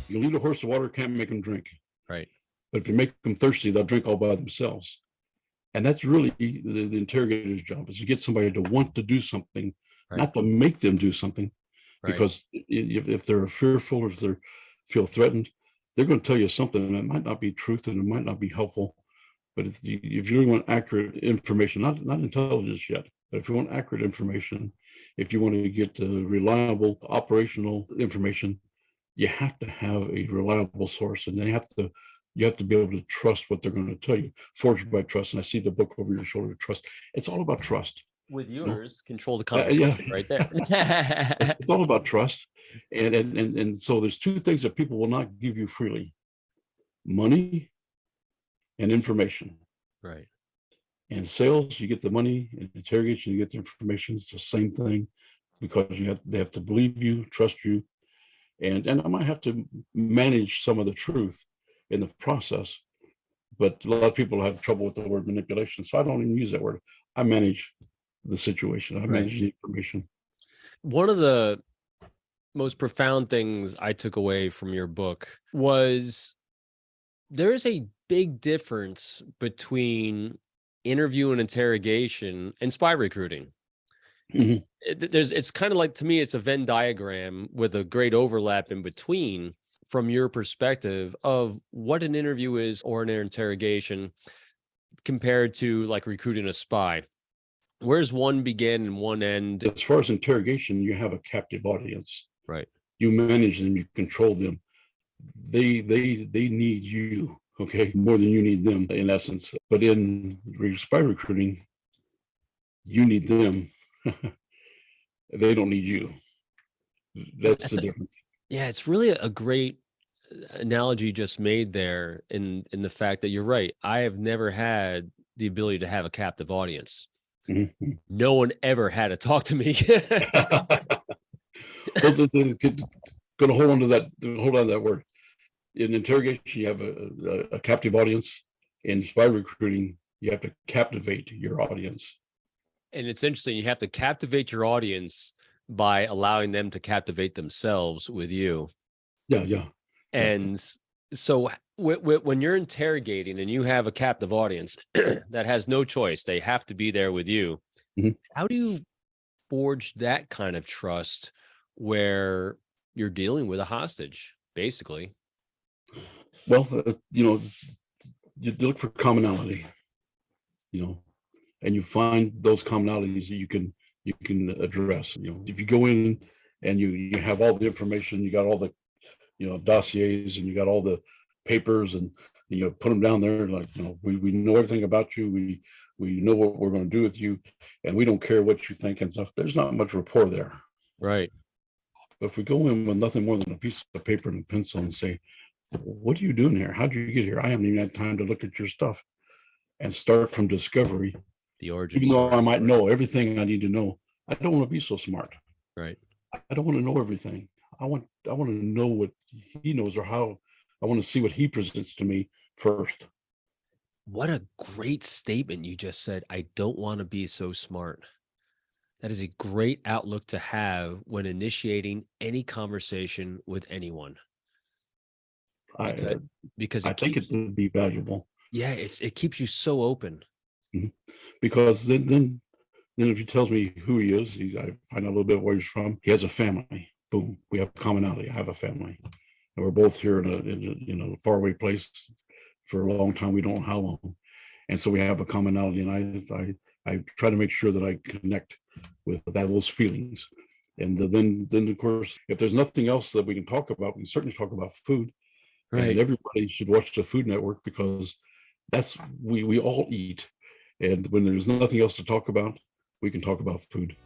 You lead a horse to water, can't make them drink. Right. But if you make them thirsty, they'll drink all by themselves. And that's really the interrogator's job, is to get somebody to want to do something, Right. not to make them do something. Right. Because if they're fearful or if they feel threatened, they're going to tell you something that might not be truth and it might not be helpful. But if you really want accurate information, not intelligence yet, but if you want accurate information, if you want to get reliable operational information, you have to have a reliable source, and you have to be able to trust what they're going to tell you. Forged by trust. And I see the book over your shoulder, Trust. It's all about trust. With yours, control the conversation right there. It's all about trust. And so there's two things that people will not give you freely: money and information. Right. And sales, you get the money, and interrogation, you get the information. It's the same thing, because they have to believe you, trust you. And I might have to manage some of the truth in the process, but a lot of people have trouble with the word manipulation. So I don't even use that word. I manage the situation. I manage the information. One of the most profound things I took away from your book was there is a big difference between interview and interrogation and spy recruiting. Mm-hmm. It's kind of like, to me, it's a Venn diagram with a great overlap in between, from your perspective of what an interview is or an interrogation compared to like recruiting a spy. Where's one begin and one end? As far as interrogation, you have a captive audience. Right. You manage them, you control them. They need you, okay, more than you need them, in essence. But in spy recruiting, you need them. They don't need you. That's the difference. Yeah, it's really a great analogy you just made there, in the fact that you're right. I have never had the ability to have a captive audience. Mm-hmm. No one ever had to talk to me. Going to hold on to that word. In interrogation, you have a captive audience. In spy recruiting, you have to captivate your audience. And it's interesting, you have to captivate your audience by allowing them to captivate themselves with you. Yeah. And so when you're interrogating and you have a captive audience that has no choice, they have to be there with you. Mm-hmm. How do you forge that kind of trust where you're dealing with a hostage, basically? Well, you look for commonality, and you find those commonalities that you can address. If you go in and you have all the information, you got all the dossiers, and you got all the papers, and you put them down there like, we know everything about you, we know what we're going to do with you, and we don't care what you think and stuff. There's not much rapport there. Right. But if we go in with nothing more than a piece of paper and a pencil and say, what are you doing here? How did you get here? I haven't even had time to look at your stuff, and start from discovery. The origin. Even though I might know everything I need to know, I don't want to be so smart. Right. I don't want to know everything. I want to know what he knows, or how. I want to see what he presents to me first. What a great statement you just said. I don't want to be so smart. That is a great outlook to have when initiating any conversation with anyone. Because I think it would be valuable. Yeah, it keeps you so open. Mm-hmm. Because then if he tells me who he is, I find out a little bit where he's from. He has a family. Boom, we have commonality. I have a family, and we're both here in a faraway place for a long time. We don't know how long, and so we have a commonality. And I try to make sure that I connect with those feelings. And then of course, if there's nothing else that we can talk about, we can certainly talk about food. Right. And everybody should watch the Food Network, because we all eat. And when there's nothing else to talk about, we can talk about food.